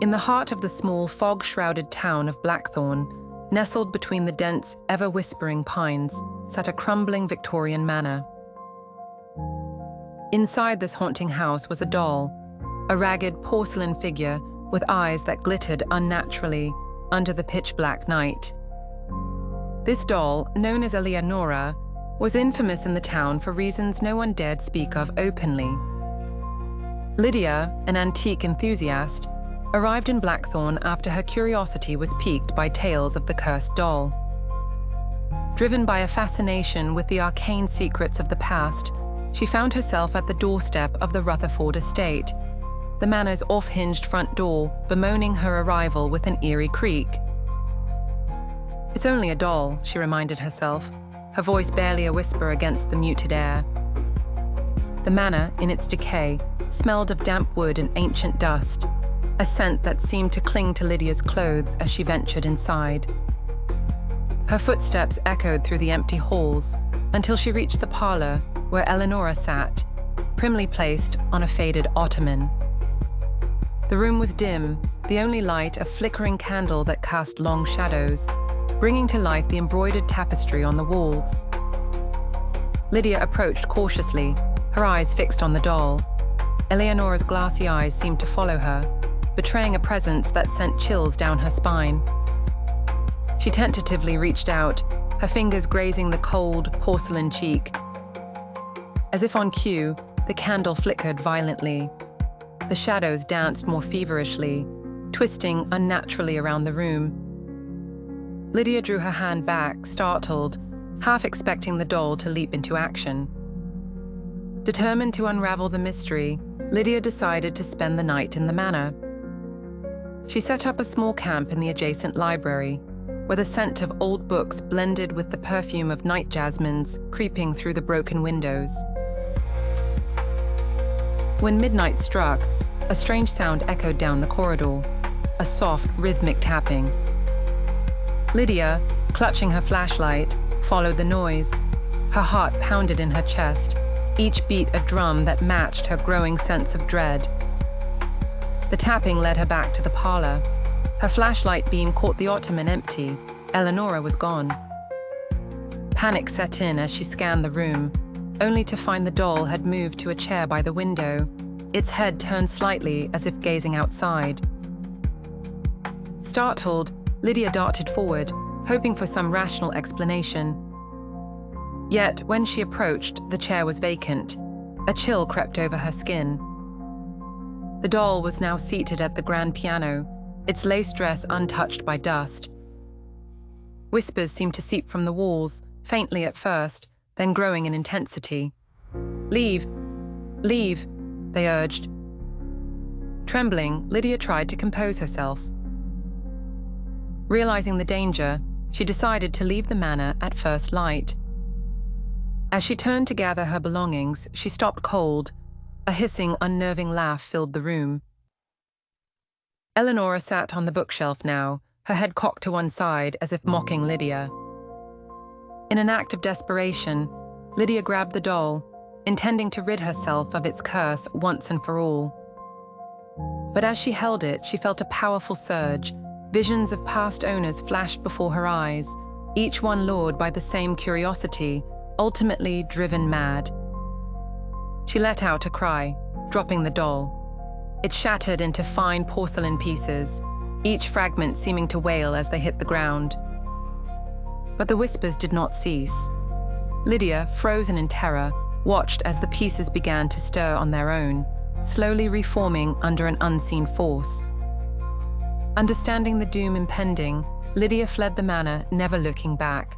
In the heart of the small, fog-shrouded town of Blackthorn, nestled between the dense, ever-whispering pines, sat a crumbling Victorian manor. Inside this haunting house was a doll, a ragged porcelain figure with eyes that glittered unnaturally under the pitch-black night. This doll, known as Eleanora, was infamous in the town for reasons no one dared speak of openly. Lydia, an antique enthusiast, arrived in Blackthorn after her curiosity was piqued by tales of the cursed doll. Driven by a fascination with the arcane secrets of the past, she found herself at the doorstep of the Rutherford estate, the manor's off-hinged front door bemoaning her arrival with an eerie creak. "It's only a doll," she reminded herself, her voice barely a whisper against the muted air. The manor, in its decay, smelled of damp wood and ancient dust, a scent that seemed to cling to Lydia's clothes as she ventured inside. Her footsteps echoed through the empty halls until she reached the parlor where Eleanora sat, primly placed on a faded ottoman. The room was dim, the only light a flickering candle that cast long shadows, bringing to life the embroidered tapestry on the walls. Lydia approached cautiously, her eyes fixed on the doll. Eleanora's glassy eyes seemed to follow her, betraying a presence that sent chills down her spine. She tentatively reached out, her fingers grazing the cold, porcelain cheek. As if on cue, the candle flickered violently. The shadows danced more feverishly, twisting unnaturally around the room. Lydia drew her hand back, startled, half expecting the doll to leap into action. Determined to unravel the mystery, Lydia decided to spend the night in the manor. She set up a small camp in the adjacent library, where the scent of old books blended with the perfume of night jasmines creeping through the broken windows. When midnight struck, a strange sound echoed down the corridor, a soft, rhythmic tapping. Lydia, clutching her flashlight, followed the noise. Her heart pounded in her chest, each beat a drum that matched her growing sense of dread. The tapping led her back to the parlor. Her flashlight beam caught the ottoman empty. Eleanora was gone. Panic set in as she scanned the room, only to find the doll had moved to a chair by the window, its head turned slightly as if gazing outside. Startled, Lydia darted forward, hoping for some rational explanation. Yet, when she approached, the chair was vacant. A chill crept over her skin. The doll was now seated at the grand piano, its lace dress untouched by dust. Whispers seemed to seep from the walls, faintly at first, then growing in intensity. "Leave! Leave!" they urged. Trembling, Lydia tried to compose herself. Realizing the danger, she decided to leave the manor at first light. As she turned to gather her belongings, she stopped cold. A hissing, unnerving laugh filled the room. Eleanora sat on the bookshelf now, her head cocked to one side as if mocking Lydia. In an act of desperation, Lydia grabbed the doll, intending to rid herself of its curse once and for all. But as she held it, she felt a powerful surge. Visions of past owners flashed before her eyes, each one lured by the same curiosity, ultimately driven mad. She let out a cry, dropping the doll. It shattered into fine porcelain pieces, each fragment seeming to wail as they hit the ground. But the whispers did not cease. Lydia, frozen in terror, watched as the pieces began to stir on their own, slowly reforming under an unseen force. Understanding the doom impending, Lydia fled the manor, never looking back.